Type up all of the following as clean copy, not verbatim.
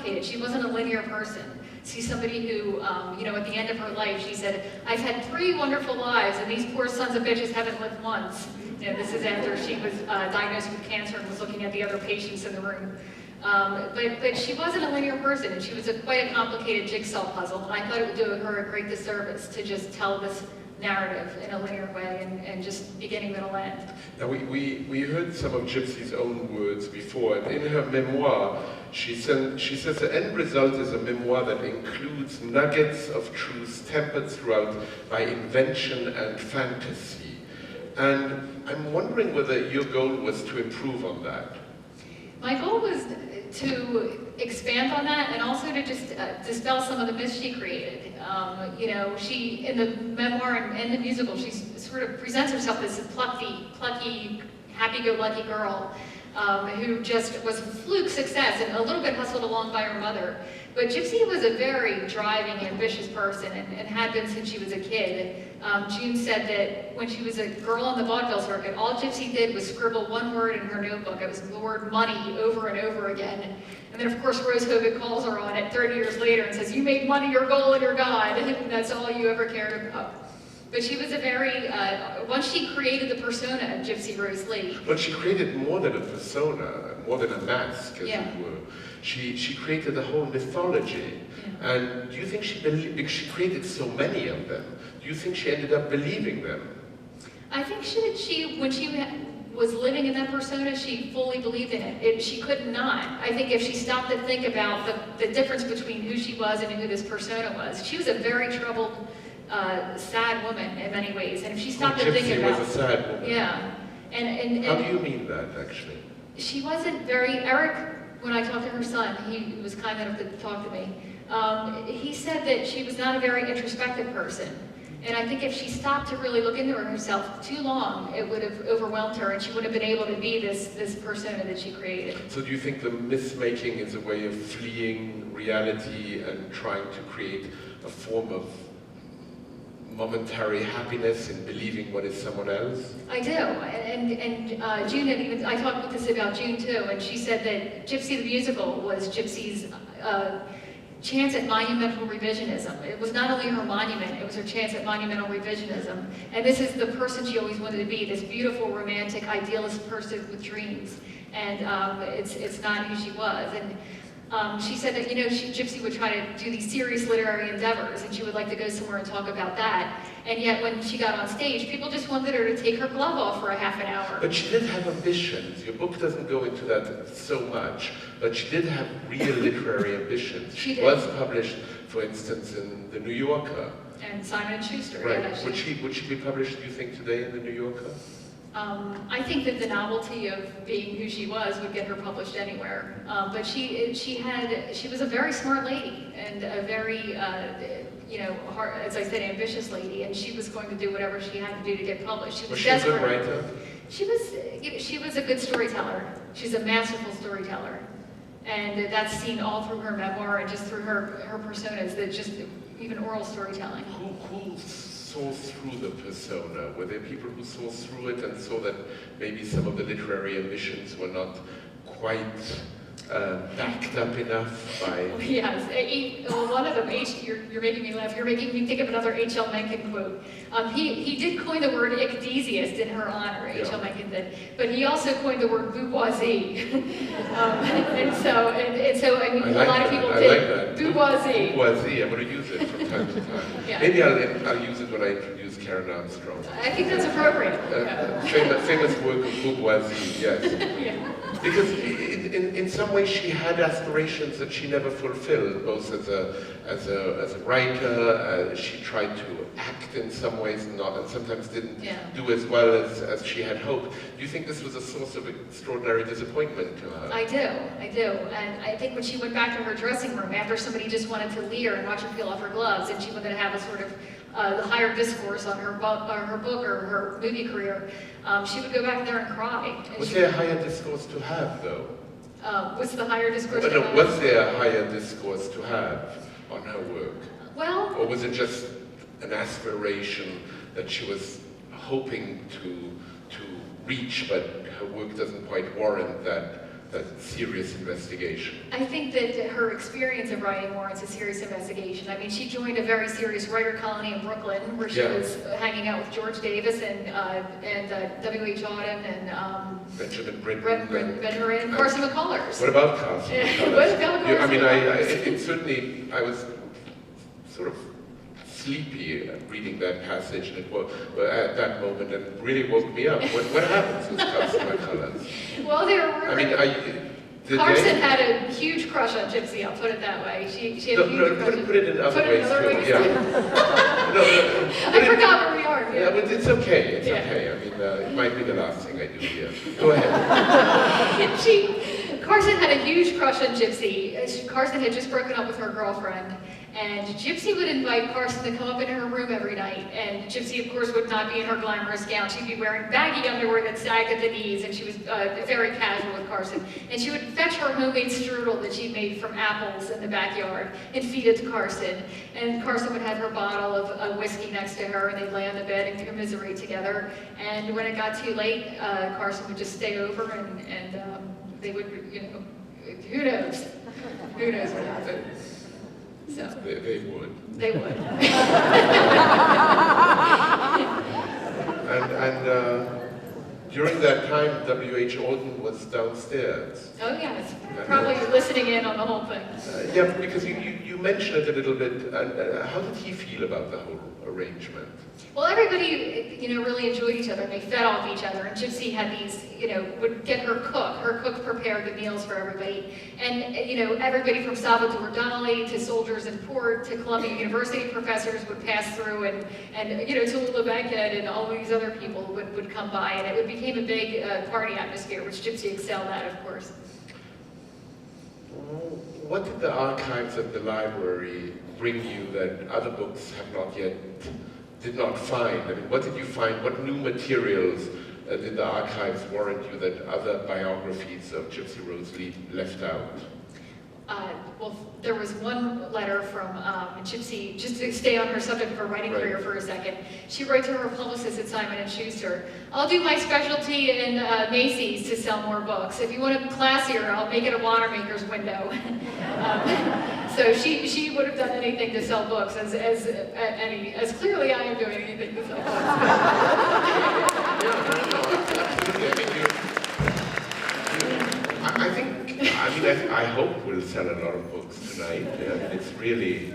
complicated. She wasn't a linear person. She's somebody who, you know, at the end of her life, she said, "I've had 3 wonderful lives, and these poor sons of bitches haven't lived once." You know, this is after she was diagnosed with cancer and was looking at the other patients in the room. But she wasn't a linear person, and she was quite a complicated jigsaw puzzle, and I thought it would do her a great disservice to just tell this narrative in a linear way and just beginning, middle, end. Now we heard some of Gypsy's own words before, and in her memoir, she says the end result is a memoir that includes nuggets of truth tempered throughout by invention and fantasy. And I'm wondering whether your goal was to improve on that. My goal was to expand on that and also to just dispel some of the myths she created. You know, she, in the memoir and the musical, she sort of presents herself as a plucky, happy-go-lucky girl who just was a fluke success and a little bit hustled along by her mother. But Gypsy was a very driving, ambitious person and had been since she was a kid. June said that when she was a girl on the vaudeville circuit, all Gypsy did was scribble one word in her notebook. It was the word money over and over again. And then, of course, Rose Hogan calls her on it 30 years later and says, "You made money your goal and your God, and that's all you ever cared about." But she was a very, once she created the persona of Gypsy Rose Lee. But she created more than a persona, more than a mask, as yeah. it were. She created a whole mythology. Yeah. And do you think because she created so many of them, do you think she ended up believing them? I think when she was living in that persona, she fully believed in it. She could not. I think if she stopped to think about the difference between who she was and who this persona was, she was a very troubled, sad woman in many ways. And if she stopped to think about... Gypsy was a sad woman. Yeah. And how do you mean that, actually? She wasn't very... Eric, when I talked to her son, he was kind enough to talk to me, he said that she was not a very introspective person. And I think if she stopped to really look into herself too long, it would have overwhelmed her and she wouldn't have been able to be this persona that she created. So do you think the myth-making is a way of fleeing reality and trying to create a form of momentary happiness in believing what is someone else? I do, and June had even, I talked with this about June too, and she said that Gypsy the musical was Gypsy's chance at monumental revisionism. It was not only her monument, it was her chance at monumental revisionism. And this is the person she always wanted to be, this beautiful, romantic, idealist person with dreams. And it's not who she was. And she said that, you know, Gypsy would try to do these serious literary endeavors, and she would like to go somewhere and talk about that. And yet when she got on stage, people just wanted her to take her glove off for a half an hour. But she did have ambitions. Your book doesn't go into that so much, but she did have real literary ambitions. She was published, for instance, in The New Yorker. And Simon & Schuster. Right. Yeah, would she be published, do you think, today in The New Yorker? I think that the novelty of being who she was would get her published anywhere. But she was a very smart lady and a very, you know, as I said, ambitious lady, and she was going to do whatever she had to do to get published. She was desperate. She a good writer? She was a good storyteller. She's a masterful storyteller. And that's seen all through her memoir and just through her personas, that just even oral storytelling. Who saw through the persona? Were there people who saw through it and saw that maybe some of the literary ambitions were not quite backed up enough by... Yes, one of them, you're making me laugh, you're making me think of another H.L. Mencken quote. He did coin the word ichthysiast in her honor, H.L. Mencken did, but he also coined the word bourgeoisie. and so a lot of people did. Bourgeoisie. Bourgeoisie, I'm going to use it from time to time. Yeah. Maybe I'll use it when I introduce Karen Armstrong. I think that's appropriate. Famous work of bourgeoisie, yes. Yeah. Because in some ways she had aspirations that she never fulfilled, both as a writer. She tried to act in some ways and sometimes didn't do as well as she had hoped. Do you think this was a source of extraordinary disappointment to her? I do. And I think when she went back to her dressing room after somebody just wanted to leer and watch her peel off her gloves, and she wanted to have a sort of the higher discourse on her book or her movie career, she would go back there and cry. Was there a higher discourse to have, though? What's the higher discourse to have? Was there a higher discourse to have on her work? Well... Or was it just an aspiration that she was hoping to reach, but her work doesn't quite warrant that serious investigation? I think that her experience of writing warrants a serious investigation. I mean, she joined a very serious writer colony in Brooklyn, where she was hanging out with George Davis and W.H. Auden and Benjamin Britten and Carson McCullers. What about Carson McCullers? What about Carson I mean, McCullers? I was sort of sleepy reading that passage and at that moment, and it really woke me up. What happens with Carson McCullers? Well, there were. I mean, Carson had a huge crush on Gypsy. I'll put it that way. She had a huge crush. Put it in other ways too. I forgot where we are. Yeah, but it's okay. It's okay. I mean, it might be the last thing I do here. Go ahead. Carson had a huge crush on Gypsy. Carson had just broken up with her girlfriend. And Gypsy would invite Carson to come up into her room every night. And Gypsy, of course, would not be in her glamorous gown. She'd be wearing baggy underwear that sagged at the knees, and she was very casual with Carson. And she would fetch her homemade strudel that she'd made from apples in the backyard and feed it to Carson. And Carson would have her bottle of whiskey next to her, and they'd lay on the bed and commiserate together. And when it got too late, Carson would just stay over, and they would, who knows? Who knows what happened? So. They would. They would. and during that time, W.H. Auden was downstairs. Oh yes, probably listening in on the whole thing. Yeah, because you mentioned it a little bit. How did he feel about the whole arrangement? Well, everybody, really enjoyed each other, and they fed off each other. And Gypsy had these, would get her cook. Her cook prepared the meals for everybody. And, everybody from Salvador Donnelly to soldiers in port to Columbia University professors would pass through, and Tallulah Bankhead and all these other people would come by. And it became a big party atmosphere, which Gypsy excelled at, of course. What did the archives at the library bring you that other books have not yet did not find? I mean, what did you find? What new materials did the archives warrant you that other biographies of Gypsy Rose Lee left out? Well, there was one letter from Gypsy, just to stay on her subject of her writing career for a second. She wrote to her publicist at Simon & Schuster, "I'll do my specialty in Macy's to sell more books. If you want it classier, I'll make it a watermaker's window." So she would have done anything to sell books, as clearly I am doing anything to sell books. I hope we'll sell a lot of books tonight. It's really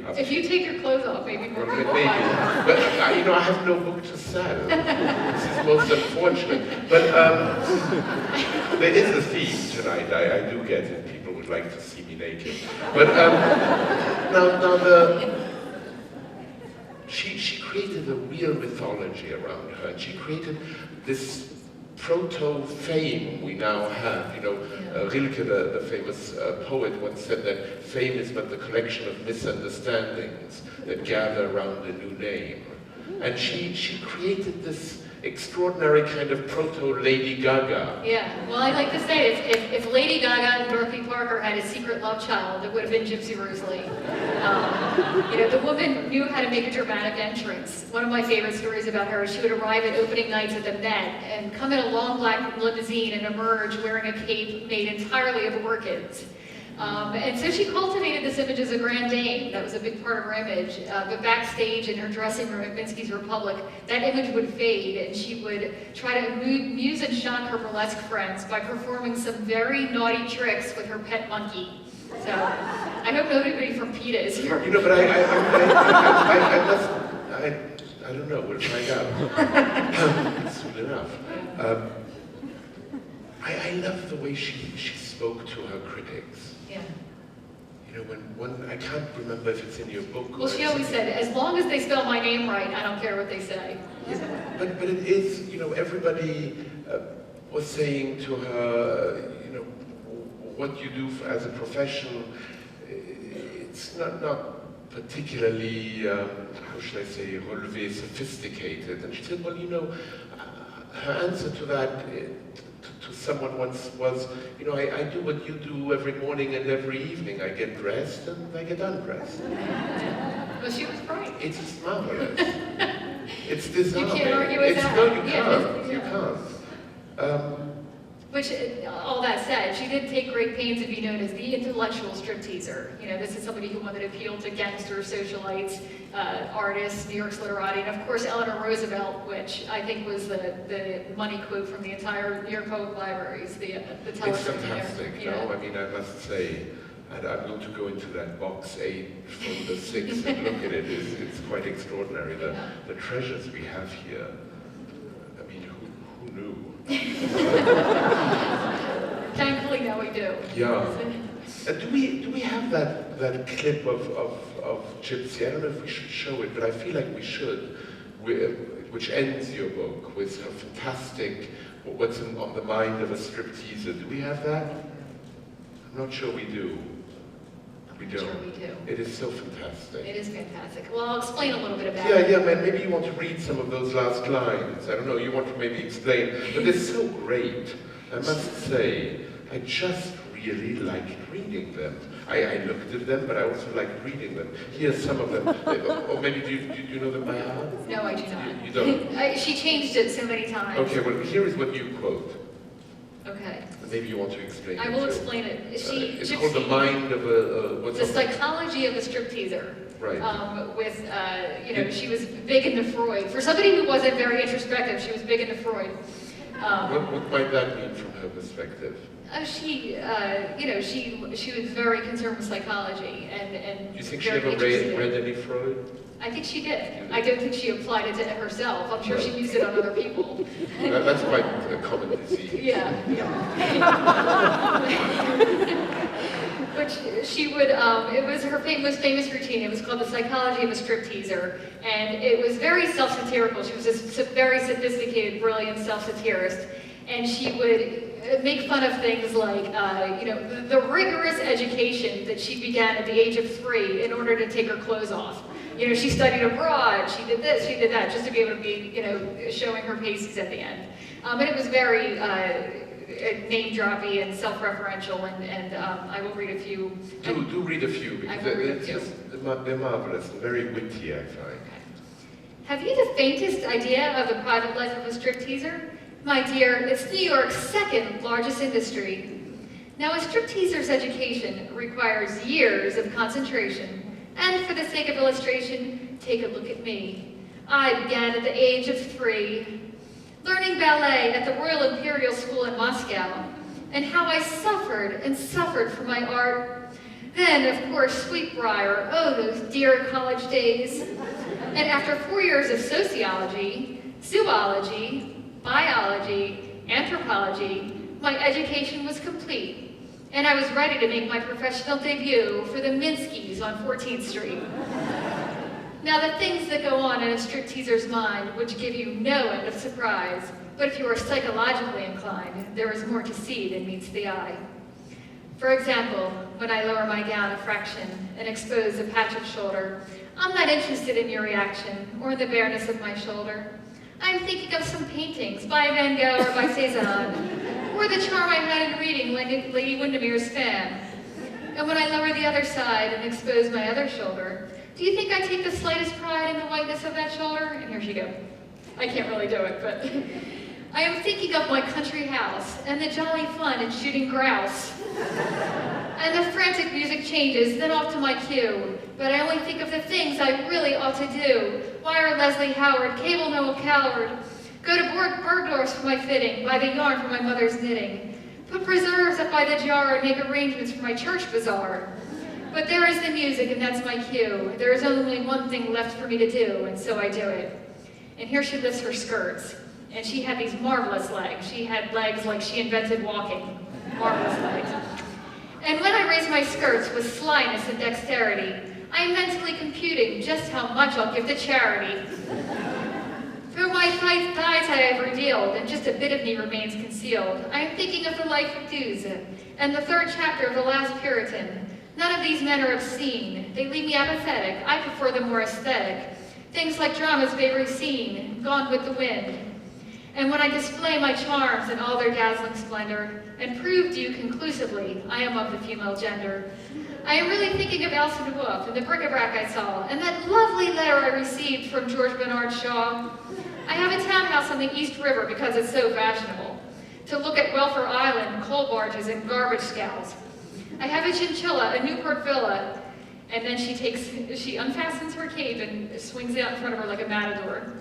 up if you take your clothes off, maybe more people maybe. buy them. But I have no book to sell. This is most unfortunate. But there is a theme tonight. I do get it. People would like to see me naked. But she created a real mythology around her, and she created this proto-fame we now have. Rilke, the famous poet, once said that fame is but the collection of misunderstandings that gather around a new name. And she created this extraordinary kind of proto-Lady Gaga. Yeah, well, I like to say, if Lady Gaga and Dorothy Parker had a secret love child, it would have been Gypsy Rose Lee. The woman knew how to make a dramatic entrance. One of my favorite stories about her is she would arrive at opening nights at the Met and come in a long black limousine and emerge wearing a cape made entirely of orchids. And so she cultivated this image as a grand dame. That was a big part of her image. But backstage in her dressing room at Minsky's Republic, that image would fade, and she would try to amuse and shock her burlesque friends by performing some very naughty tricks with her pet monkey. So I hope nobody from PETA is here. But I don't know. We'll find out soon enough. I love the way she spoke to her critics. Yeah. When I can't remember if it's in your book. Well, she always said, as long as they spell my name right, I don't care what they say. Yeah, but it is, everybody was saying to her, what you do as a profession, it's not particularly, how should I say, relevé, sophisticated. And she said, well, her answer to that, to someone once was, I do what you do every morning and every evening. I get dressed and I get undressed. Well, she was right. It's just marvelous. It's disarming. You can't argue with that. No, you can't. You can't. Which, all that said, she did take great pains to be known as the intellectual stripteaser. You know, this is somebody who wanted to appeal to gangsters, socialites, artists, New York's literati, and of course Eleanor Roosevelt, which I think was the money quote from the entire New York Public Libraries, the television. It's fantastic, yeah. no? I mean, I must say, and I'm going to go into that box 8 from the 6 and look at it. It's quite extraordinary, the treasures we have here. I mean, who knew? Thankfully, now we do. Yeah. And do we have that clip of Gypsy? I don't know if we should show it, but I feel like we should, which ends your book with her fantastic, what's on the mind of a stripteaser. Do we have that? I'm not sure we do. We don't. Sure we do. It is so fantastic. It is fantastic. Well, I'll explain a little bit about Yeah, it. yeah, man, maybe you want to read some of those last lines. I don't know, you want to maybe explain. But they're so great. I must say, I just really liked reading them. I looked at them, but I also liked reading them. Here's some of them. Or maybe do you know them by heart? No, I do not. You don't? She changed it so many times. Okay, well, here is what you quote. Okay. Maybe you want to explain it. I will too. explain it. It's called The Mind of a... what's The on- Psychology of a Stripteaser. Right. With, you know, she was big into Freud. For somebody who wasn't very introspective, she was big into Freud. What might that mean from her perspective? You know, she was very concerned with psychology and Do you think she very ever interested in it. read any Freud? I think she did. I don't think she applied it to herself. I'm sure she used it on other people. That's quite a common disease. Yeah. But she would, it was her most famous routine. It was called The Psychology of a Stripteaser. And it was very self-satirical. She was a very sophisticated, brilliant self-satirist. And she would make fun of things like, you know, the rigorous education that she began at the age of 3 in order to take her clothes off. You know, she studied abroad, she did this, she did that, just to be able to be, you know, showing her paces at the end. And it was very name-droppy and self-referential, and I will read a few. Do read a few, because they're marvelous and very witty, I find. Okay. Have you the faintest idea of the private life of a stripteaser? My dear, it's New York's second largest industry. Now, a stripteaser's education requires years of concentration. And for the sake of illustration, take a look at me. I began at the age of 3, learning ballet at the Royal Imperial School in Moscow, and how I suffered and suffered for my art. Then, of course, Sweetbriar, oh, those dear college days. And after 4 years of sociology, zoology, biology, anthropology, my education was complete. And I was ready to make my professional debut for the Minskys on 14th Street. Now, the things that go on in a stripteaser's mind which give you no end of surprise, but if you are psychologically inclined, there is more to see than meets the eye. For example, when I lower my gown a fraction and expose a patch of shoulder, I'm not interested in your reaction or in the bareness of my shoulder. I'm thinking of some paintings by Van Gogh or by Cézanne, or the charm I had in reading Lady Windermere's fan. And when I lower the other side and expose my other shoulder, do you think I take the slightest pride in the whiteness of that shoulder? And here she goes. I can't really do it, but I am thinking of my country house and the jolly fun in shooting grouse. And the frantic music changes, then off to my cue. But I only think of the things I really ought to do. Wire Leslie Howard, cable Noel Coward. Go to Bergdorf's for my fitting, buy the yarn for my mother's knitting. Put preserves up by the jar and make arrangements for my church bazaar. But there is the music, and that's my cue. There is only one thing left for me to do, and so I do it. And here she lifts her skirts. And she had these marvelous legs. She had legs like she invented walking. Marvelous legs. And when I raise my skirts with slyness and dexterity, I am mentally computing just how much I'll give to charity. Through my thighs I have revealed, and just a bit of me remains concealed. I am thinking of the life of Duse, and the 3rd chapter of The Last Puritan. None of these men are obscene. They leave me apathetic. I prefer the more aesthetic. Things like drama's favorite scene, Gone with the Wind. And when I display my charms in all their dazzling splendor, and prove to you conclusively I am of the female gender, I am really thinking of Elsa de Wolfe and the bric-a-brac I saw, and that lovely letter I received from George Bernard Shaw. I have a townhouse on the East River because it's so fashionable. to look at Welfare Island, coal barges, and garbage scows. I have a chinchilla, a Newport villa, and then she unfastens her cape and swings it out in front of her like a matador.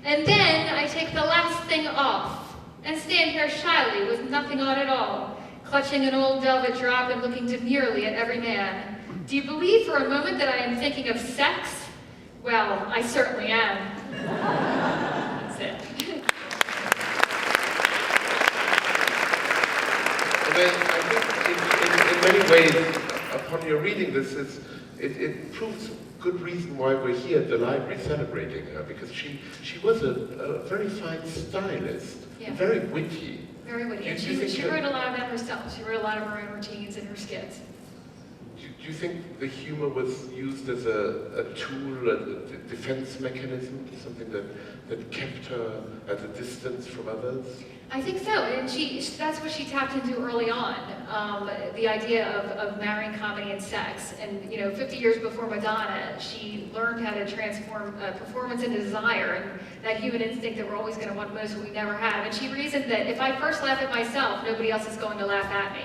And then I take the last thing off and stand here shyly with nothing on at all, clutching an old velvet drop and looking demurely at every man. Do you believe for a moment that I am thinking of sex? Well, I certainly am. That's it. And then I think in many ways, upon your reading this, it proves a good reason why we're here at the library celebrating her, because she was a very fine stylist, yeah. Very witty. Very witty. And she wrote a lot of that herself. She wrote a lot of her own routines and her skits. Do you think the humor was used as a tool, a defense mechanism, something that kept her at a distance from others? I think so, and that's what she tapped into early on, the idea of marrying comedy and sex. And 50 years before Madonna, she learned how to transform performance into desire, and that human instinct that we're always going to want most, what we never have. And she reasoned that if I first laugh at myself, nobody else is going to laugh at me.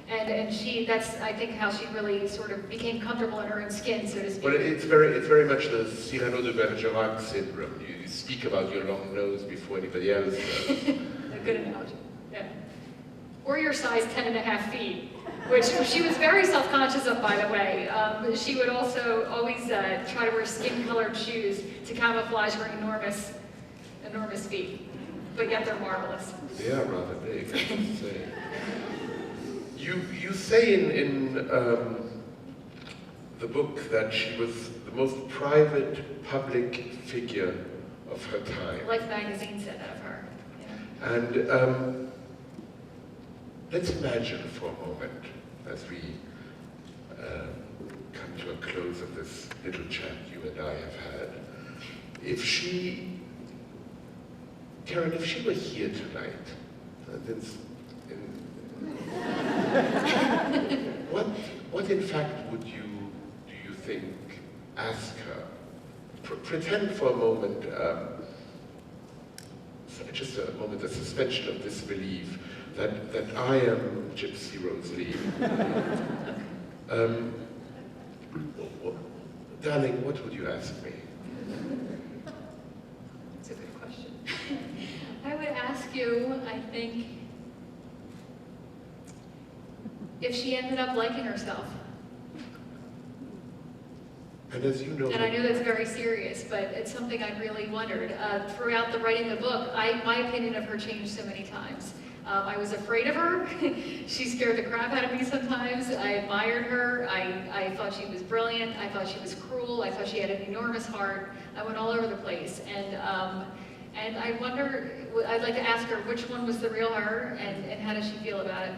And that's, I think, how she really sort of became comfortable in her own skin, so to speak. Well, it's very much the Cyrano de Bergerac syndrome. You speak about your long nose before anybody else does. A good analogy, yeah. Or your size 10.5 feet, which she was very self-conscious of, by the way. She would also always try to wear skin-colored shoes to camouflage her enormous feet, but yet they're marvelous. They are rather big, I have to say. You say in the book that she was the most private public figure of her time. Life magazine said that of her. Yeah. And let's imagine for a moment, as we come to a close of this little chat you and I have had, Karen, if she were here tonight, what in fact do you think, ask her? Pretend for a moment, just a moment, a suspension of disbelief that I am Gypsy Rose Lee. Darling, what would you ask me? That's a good question. I would ask you, I think, if she ended up liking herself. And as you know... And I know that's very serious, but it's something I really wondered. Throughout the writing of the book, my opinion of her changed so many times. I was afraid of her. She scared the crap out of me sometimes. I admired her. I thought she was brilliant. I thought she was cruel. I thought she had an enormous heart. I went all over the place. And I wonder, I'd like to ask her which one was the real her, and how does she feel about it?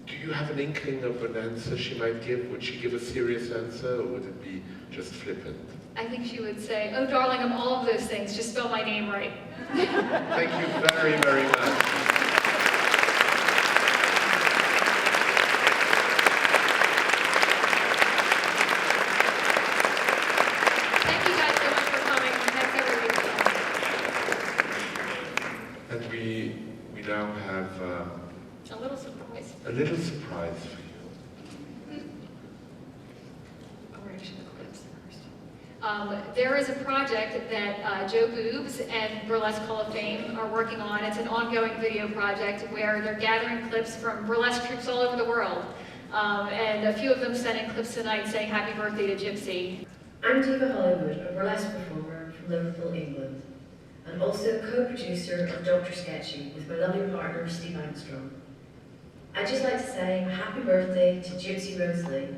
Do you have an inkling of an answer she might give? Would she give a serious answer, or would it be just flippant? I think she would say, "Oh, darling, I'm all of those things. Just spell my name right." Thank you very, very much. Thank you guys so much for coming. Thanks, everybody. And we now have A little surprise. a little surprise for you. Oh, we're going to show the clips first. There is a project that Joe Boobs and Burlesque Hall of Fame are working on. It's an ongoing video project where they're gathering clips from burlesque troupes all over the world. And a few of them sent in clips tonight saying happy birthday to Gypsy. I'm Diva Hollywood, a burlesque performer from Liverpool, England, and also co-producer of Dr. Sketchy with my lovely partner Steve Armstrong. I'd just like to say happy birthday to Gypsy Rose Lee.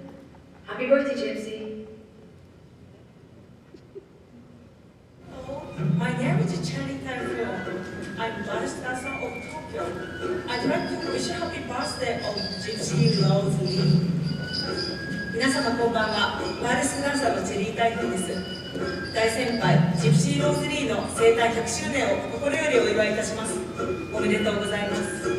Happy birthday, Gypsy. My name is Charlie Typhoon. I'm barrister son of Tokyo. I'd like to wish happy birthday of Gypsy Rose Lee. 皆様こんばんは。バーレスダンサーのチェリータイフです。大先輩、ジプシーローズリーの生誕100周年を心よりお祝いいたします。おめでとうございます。